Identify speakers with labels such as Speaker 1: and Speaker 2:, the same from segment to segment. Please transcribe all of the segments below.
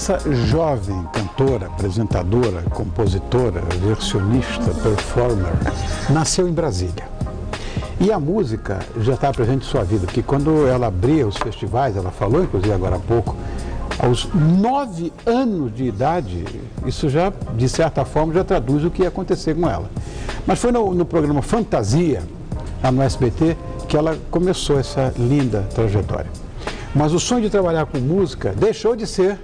Speaker 1: Essa jovem cantora, apresentadora, compositora, versionista, performer, nasceu em Brasília. E a música já está presente em sua vida, porque quando ela abria os festivais, ela falou, inclusive agora há pouco, aos 9 anos de idade, isso já, de certa forma, já traduz o que ia acontecer com ela. Mas foi no programa Fantasia, lá no SBT, que ela começou essa linda trajetória. Mas o sonho de trabalhar com música deixou de ser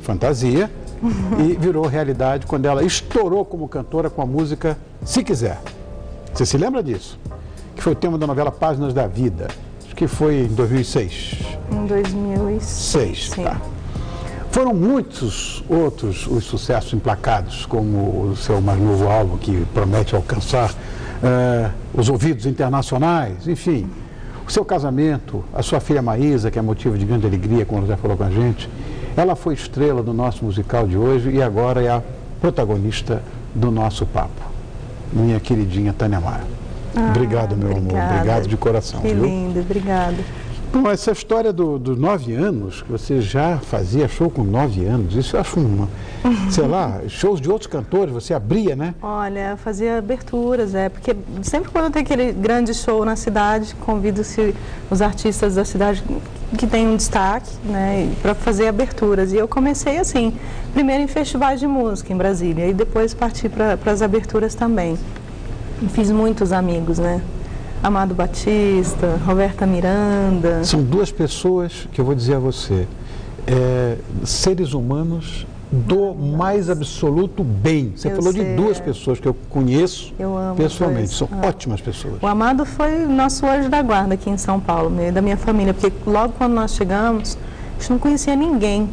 Speaker 1: fantasia e virou realidade quando ela estourou como cantora com a música Se Quiser. Você se lembra disso? Que foi o tema da novela Páginas da Vida, acho que foi em 2006.
Speaker 2: Em 2006,
Speaker 1: sim. Tá. Foram muitos outros os sucessos emplacados, como o seu mais novo álbum, que promete alcançar os ouvidos internacionais, enfim. O seu casamento, a sua filha Maísa, que é motivo de grande alegria, como ela já falou com a gente, ela foi estrela do nosso musical de hoje e agora é a protagonista do nosso papo. Minha queridinha Tânia Mara. Obrigado, meu amor. Obrigado de coração.
Speaker 2: Que lindo, obrigada.
Speaker 1: Bom, essa história dos 9 anos, que você já fazia show com 9 anos, isso eu acho sei lá, shows de outros cantores, você abria, né?
Speaker 2: Olha, eu fazia aberturas, porque sempre quando tem aquele grande show na cidade, convido-se os artistas da cidade que têm um destaque, né, para fazer aberturas. E eu comecei assim, primeiro em festivais de música em Brasília, e depois parti para as aberturas também. E fiz muitos amigos, né? Amado Batista, Roberta Miranda.
Speaker 1: São duas pessoas que eu vou dizer a você, seres humanos do mais absoluto bem. Você falou de duas pessoas que eu conheço pessoalmente, são ótimas pessoas.
Speaker 2: O Amado foi o nosso anjo da guarda aqui em São Paulo, da minha família, porque logo quando nós chegamos, a gente não conhecia ninguém.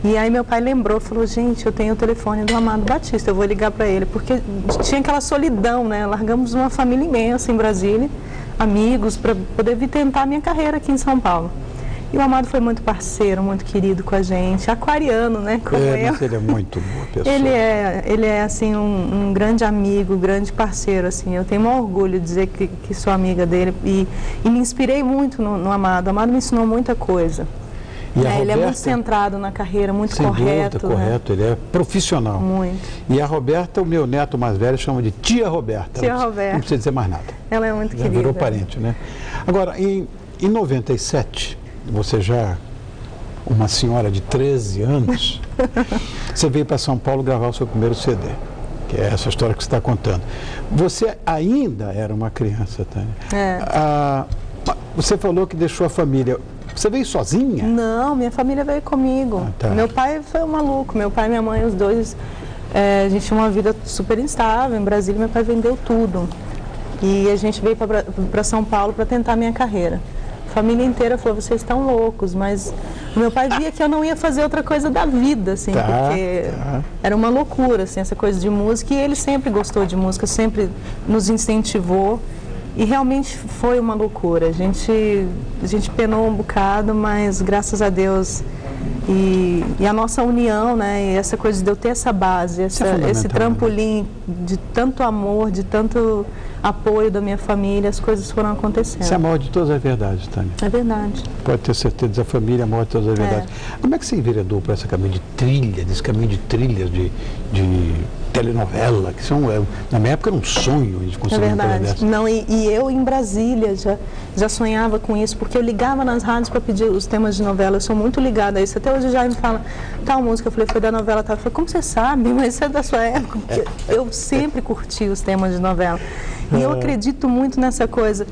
Speaker 2: E aí meu pai lembrou, falou, gente, eu tenho o telefone do Amado Batista, eu vou ligar para ele, porque tinha aquela solidão, né? Largamos uma família imensa em Brasília, amigos, para poder vir tentar a minha carreira aqui em São Paulo. E o Amado foi muito parceiro, muito querido com a gente, aquariano, né? Como eu.
Speaker 1: Mas ele é muito boa pessoa.
Speaker 2: Ele é assim, um grande amigo, grande parceiro, assim. Eu tenho um orgulho de dizer que sou amiga dele e me inspirei muito no Amado. O Amado me ensinou muita coisa.
Speaker 1: Roberta,
Speaker 2: ele é muito centrado na carreira, muito
Speaker 1: sem
Speaker 2: correto.
Speaker 1: Dúvida, correto, ele é profissional.
Speaker 2: Muito.
Speaker 1: E a Roberta, o meu neto mais velho, chama de Tia Roberta.
Speaker 2: Tia Roberta.
Speaker 1: Não precisa dizer mais nada.
Speaker 2: Ela é muito
Speaker 1: já
Speaker 2: querida.
Speaker 1: Virou parente, né? Agora, em 97, você já, uma senhora de 13 anos, você veio para São Paulo gravar o seu primeiro CD, que é essa história que você está contando. Você ainda era uma criança, Tânia. Você falou que deixou a família. Você veio sozinha?
Speaker 2: Não, minha família veio comigo.
Speaker 1: Tá.
Speaker 2: Meu pai foi um maluco. Meu pai e minha mãe, os dois, a gente tinha uma vida super instável. Em Brasília, meu pai vendeu tudo. E a gente veio para São Paulo para tentar a minha carreira. A família inteira falou, vocês estão loucos, mas o meu pai via que eu não ia fazer outra coisa da vida, assim, porque era uma loucura, assim, essa coisa de música. E ele sempre gostou de música, sempre nos incentivou. E realmente foi uma loucura. A gente penou um bocado, mas graças a Deus e a nossa união, né? E essa coisa de eu ter essa base, esse trampolim de tanto amor, de tanto apoio da minha família, as coisas foram acontecendo.
Speaker 1: Isso é a maior de todas as verdades, Tânia.
Speaker 2: É verdade.
Speaker 1: Pode ter certeza, a família é a maior de todas as verdades. Como é que você enveredou para esse caminho de trilha, desse caminho de trilhas, de telenovela, que são, na minha época era um sonho de conseguir uma coisa dessa.
Speaker 2: Não, e eu em Brasília já sonhava com isso, porque eu ligava nas rádios para pedir os temas de novela, eu sou muito ligada a isso. Até hoje já me fala, tal música, eu falei, foi da novela, tal. Eu falei, como você sabe? Mas isso é da sua época. Porque eu sempre curti os temas de novela. E eu acredito muito nessa coisa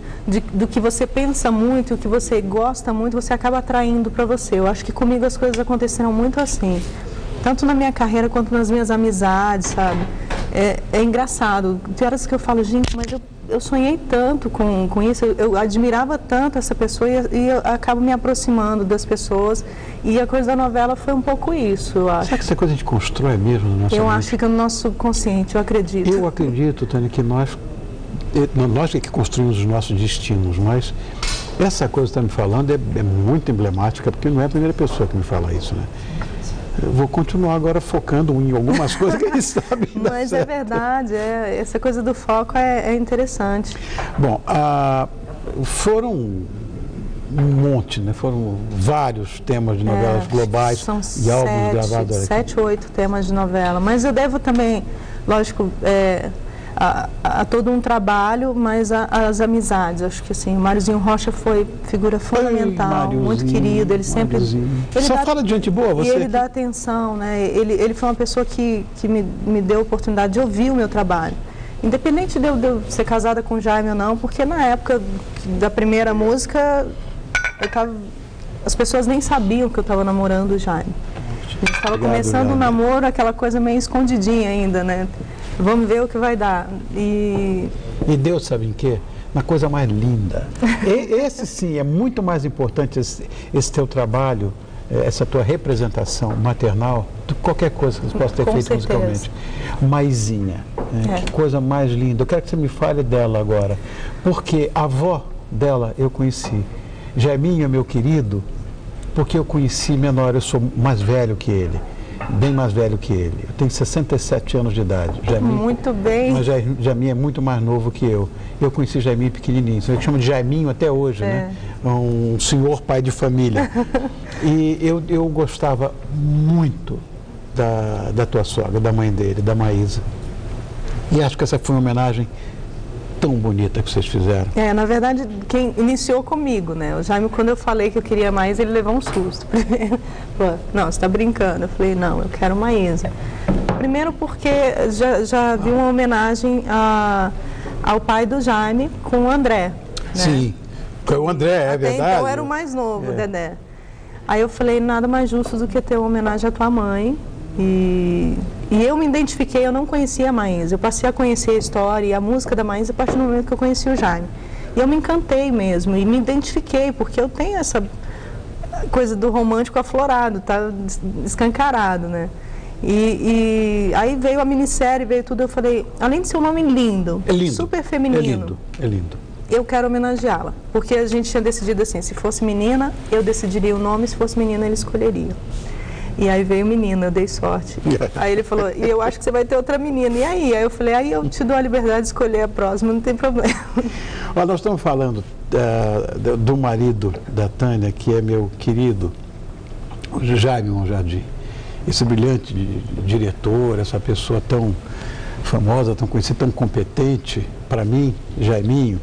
Speaker 2: do que você pensa muito, o que você gosta muito, você acaba atraindo para você. Eu acho que comigo as coisas aconteceram muito assim. Tanto na minha carreira quanto nas minhas amizades, sabe? É engraçado. Tem horas que eu falo, gente, mas eu sonhei tanto com isso, eu admirava tanto essa pessoa e eu acabo me aproximando das pessoas. E a coisa da novela foi um pouco isso, eu acho.
Speaker 1: Será que essa coisa a gente constrói mesmo no nosso
Speaker 2: Eu acho que fica no nosso subconsciente, eu acredito.
Speaker 1: Eu acredito, Tânia, que nós é que construímos os nossos destinos, mas essa coisa que você está me falando é muito emblemática, porque não é a primeira pessoa que me fala isso, né? Eu vou continuar agora focando em algumas coisas que eles sabem.
Speaker 2: Mas é verdade, essa coisa do foco é interessante.
Speaker 1: Bom, foram um monte, né? Foram vários temas de novelas globais e álbuns gravados aqui.
Speaker 2: 7, 8 temas de novela. Mas eu devo também, lógico, a todo um trabalho, mas às amizades. Acho que assim, o Máriozinho Rocha foi figura fundamental, muito querido. Ele sempre... Ele
Speaker 1: só fala de gente boa, você...
Speaker 2: E ele dá atenção, né? Ele foi uma pessoa que me deu a oportunidade de ouvir o meu trabalho. Independente de eu ser casada com o Jaime ou não, porque na época da primeira música, as pessoas nem sabiam que eu estava namorando o Jaime. A gente estava começando o namoro, aquela coisa meio escondidinha ainda, né? Vamos ver o que vai dar. E
Speaker 1: Deus sabe em quê? Na coisa mais linda. Esse sim, é muito mais importante esse teu trabalho, essa tua representação maternal, do que qualquer coisa que você possa ter feito musicalmente. Maisinha, que coisa mais linda. Eu quero que você me fale dela agora, porque a avó dela eu conheci. Jaiminho é meu querido, porque eu conheci menor, eu sou mais velho que ele, bem mais velho que ele. Eu tenho 67 anos de idade. Jaiminho,
Speaker 2: muito bem.
Speaker 1: Mas Jaiminho é muito mais novo que eu. Eu conheci Jaiminho pequenininho. Eu chamo de Jaiminho até hoje, né? Um senhor pai de família. E eu gostava muito da tua sogra, da mãe dele, da Maísa. E acho que essa foi uma homenagem tão bonita que vocês fizeram.
Speaker 2: Na verdade, quem iniciou comigo, né? O Jaime, quando eu falei que eu queria Maísa, ele levou um susto. Primeiro, falou, não, você está brincando. Eu falei, não, eu quero Maísa. Primeiro porque já vi uma homenagem ao pai do Jaime com o André. Né?
Speaker 1: Sim, com o André, é verdade.
Speaker 2: Então era o mais novo, o Dedé. Aí eu falei, nada mais justo do que ter uma homenagem à tua mãe. E eu me identifiquei, eu não conhecia a Maísa. Eu passei a conhecer a história e a música da Maísa a partir do momento que eu conheci o Jaime. E eu me encantei mesmo e me identifiquei, porque eu tenho essa coisa do romântico aflorado, tá escancarado, né? E aí veio a minissérie, veio tudo, eu falei, além de ser um nome lindo, super feminino.
Speaker 1: É lindo.
Speaker 2: Eu quero homenageá-la, porque a gente tinha decidido assim, se fosse menina, eu decidiria o nome, se fosse menina, ele escolheria. E aí veio menina, eu dei sorte. Aí ele falou, e eu acho que você vai ter outra menina. E aí? Aí eu falei, aí eu te dou a liberdade de escolher a próxima, não tem problema.
Speaker 1: Olha, nós estamos falando do marido da Tânia, que é meu querido Jaime Monjardim. Esse brilhante diretor, essa pessoa tão famosa, tão conhecida, tão competente, para mim, Jaiminho.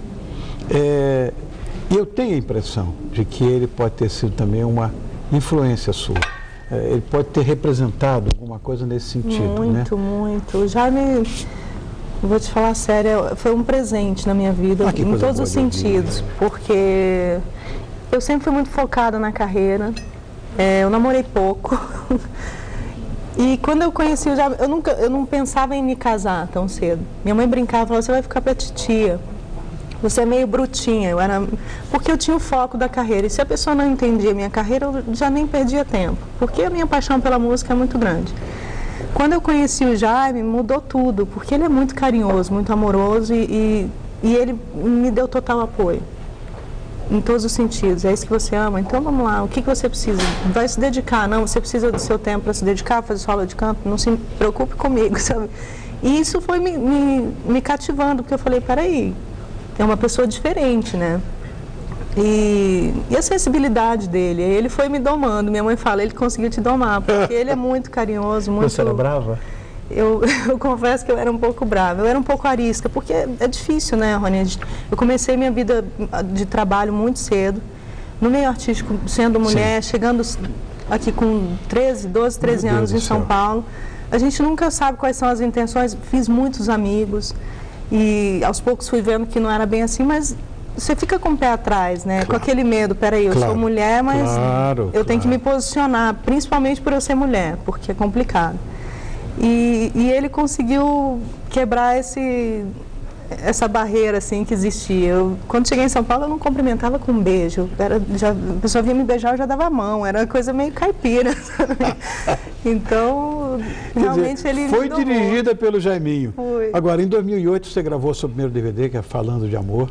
Speaker 1: E eu tenho a impressão de que ele pode ter sido também uma influência sua. Ele pode ter representado alguma coisa nesse sentido,
Speaker 2: muito, né? Muito. O Jaime, vou te falar sério, foi um presente na minha vida, em todos os sentidos, porque eu sempre fui muito focada na carreira, eu namorei pouco, e quando eu conheci o Jaime, eu não pensava em me casar tão cedo. Minha mãe brincava, falava, você vai ficar pra titia. Você é meio brutinha, porque eu tinha o foco da carreira. E se a pessoa não entendia a minha carreira, eu já nem perdia tempo. Porque a minha paixão pela música é muito grande. Quando eu conheci o Jaime, mudou tudo. Porque ele é muito carinhoso, muito amoroso e ele me deu total apoio. Em todos os sentidos. É isso que você ama? Então vamos lá, o que você precisa? Vai se dedicar? Não, você precisa do seu tempo para se dedicar, fazer sua aula de canto? Não se preocupe comigo, sabe? E isso foi me cativando, porque eu falei, peraí, é uma pessoa diferente, né? E a sensibilidade dele, ele foi me domando. Minha mãe fala, ele conseguiu te domar, porque ele é muito carinhoso, muito...
Speaker 1: Você era brava?
Speaker 2: Eu confesso que eu era um pouco brava, eu era um pouco arisca, porque é difícil, né, Rony? Eu comecei minha vida de trabalho muito cedo, no meio artístico, sendo mulher, chegando aqui com 13 anos em São Paulo. A gente nunca sabe quais são as intenções, fiz muitos amigos, e aos poucos fui vendo que não era bem assim, mas você fica com o pé atrás, né? Com aquele medo, peraí, eu sou mulher, mas eu tenho que me posicionar, principalmente por eu ser mulher, porque é complicado. E ele conseguiu quebrar essa barreira assim que existia. Quando cheguei em São Paulo, eu não cumprimentava com um beijo. A pessoa vinha me beijar, eu já dava a mão. Era uma coisa meio caipira, sabe? Então, realmente ele
Speaker 1: foi dirigida pelo Jaiminho.
Speaker 2: Foi.
Speaker 1: Agora, em 2008, você gravou seu primeiro DVD, que é Falando de Amor,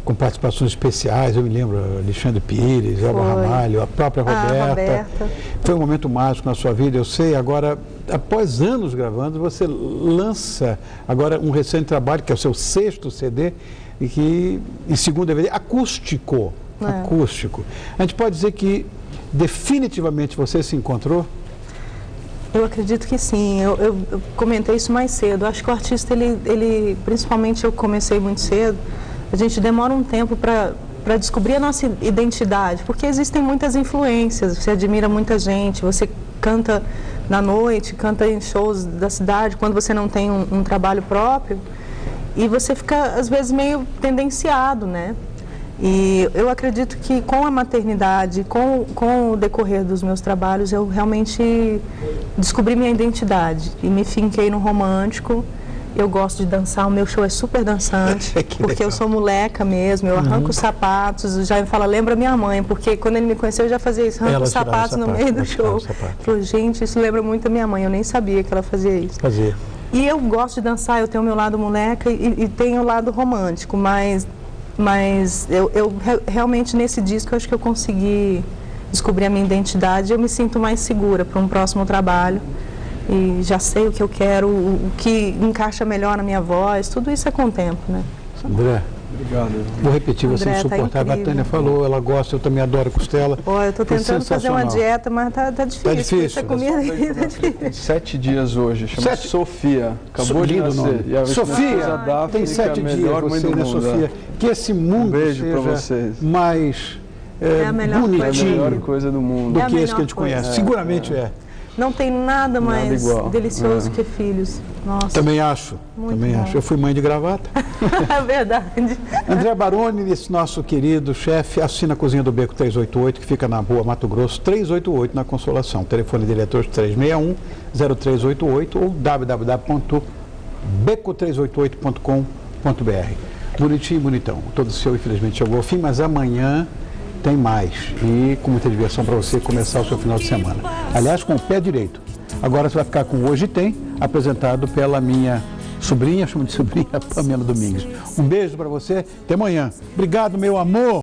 Speaker 1: com participações especiais. Eu me lembro, Alexandre Pires, Elba Ramalho, a própria Roberta. Foi um momento mágico na sua vida, eu sei. Agora, após anos gravando, você lança agora um recente trabalho, que é o seu 6º CD, e que, em segundo DVD, acústico. Acústico. A gente pode dizer que definitivamente você se encontrou?
Speaker 2: Eu acredito que sim. Eu comentei isso mais cedo. Acho que o artista, ele, principalmente eu comecei muito cedo, a gente demora um tempo para descobrir a nossa identidade, porque existem muitas influências, você admira muita gente, você canta na noite, canta em shows da cidade, quando você não tem um trabalho próprio, e você fica, às vezes, meio tendenciado, né? E eu acredito que com a maternidade, com o decorrer dos meus trabalhos, eu realmente descobri minha identidade e me finquei no romântico. Eu gosto de dançar, o meu show é super dançante, porque eu sou moleca mesmo, eu arranco os sapatos, já me fala, lembra minha mãe, porque quando ele me conheceu eu já fazia isso, arranco os sapatos no meio do show. Falou, gente, isso lembra muito a minha mãe, eu nem sabia que ela fazia isso. E eu gosto de dançar, eu tenho o meu lado moleca e tenho o lado romântico, mas eu realmente nesse disco eu acho que eu consegui descobrir a minha identidade e eu me sinto mais segura para um próximo trabalho. E já sei o que eu quero, o que encaixa melhor na minha voz, tudo isso é com o tempo, né?
Speaker 1: André,
Speaker 3: obrigado.
Speaker 1: Vou repetir, você é insuportável.
Speaker 2: Tá
Speaker 1: a Tânia falou, ela gosta, eu também adoro costela.
Speaker 2: Eu estou tentando fazer uma dieta, mas tá difícil.
Speaker 1: Tá difícil.
Speaker 2: Essa comida aqui tá difícil.
Speaker 3: 7 dias hoje, chama Sofia. Acabou de nascer.
Speaker 1: E a Sofia, tem 7 dias, você, né, Sofia? Que esse mundo
Speaker 3: beijo
Speaker 1: seja
Speaker 3: pra vocês.
Speaker 1: Mais
Speaker 3: É
Speaker 1: bonitinho
Speaker 3: a melhor coisa do mundo.
Speaker 1: do que esse que a gente conhece. Seguramente é.
Speaker 2: Não tem nada mais delicioso que filhos. Nossa.
Speaker 1: Também acho. Eu fui mãe de gravata.
Speaker 2: É verdade.
Speaker 1: André Baroni, esse nosso querido chefe, assina a Cozinha do Beco 388, que fica na rua Mato Grosso, 388, na Consolação. O telefone dele é 3361-0388 ou www.beco388.com.br. Bonitinho e bonitão. Todo seu, infelizmente, chegou ao fim, mas amanhã tem mais. E com muita diversão para você começar o seu final de semana. Aliás, com o pé direito. Agora você vai ficar com Hoje Tem, apresentado pela minha sobrinha, chamo de sobrinha, Pamela Domingues. Um beijo para você, até amanhã. Obrigado, meu amor!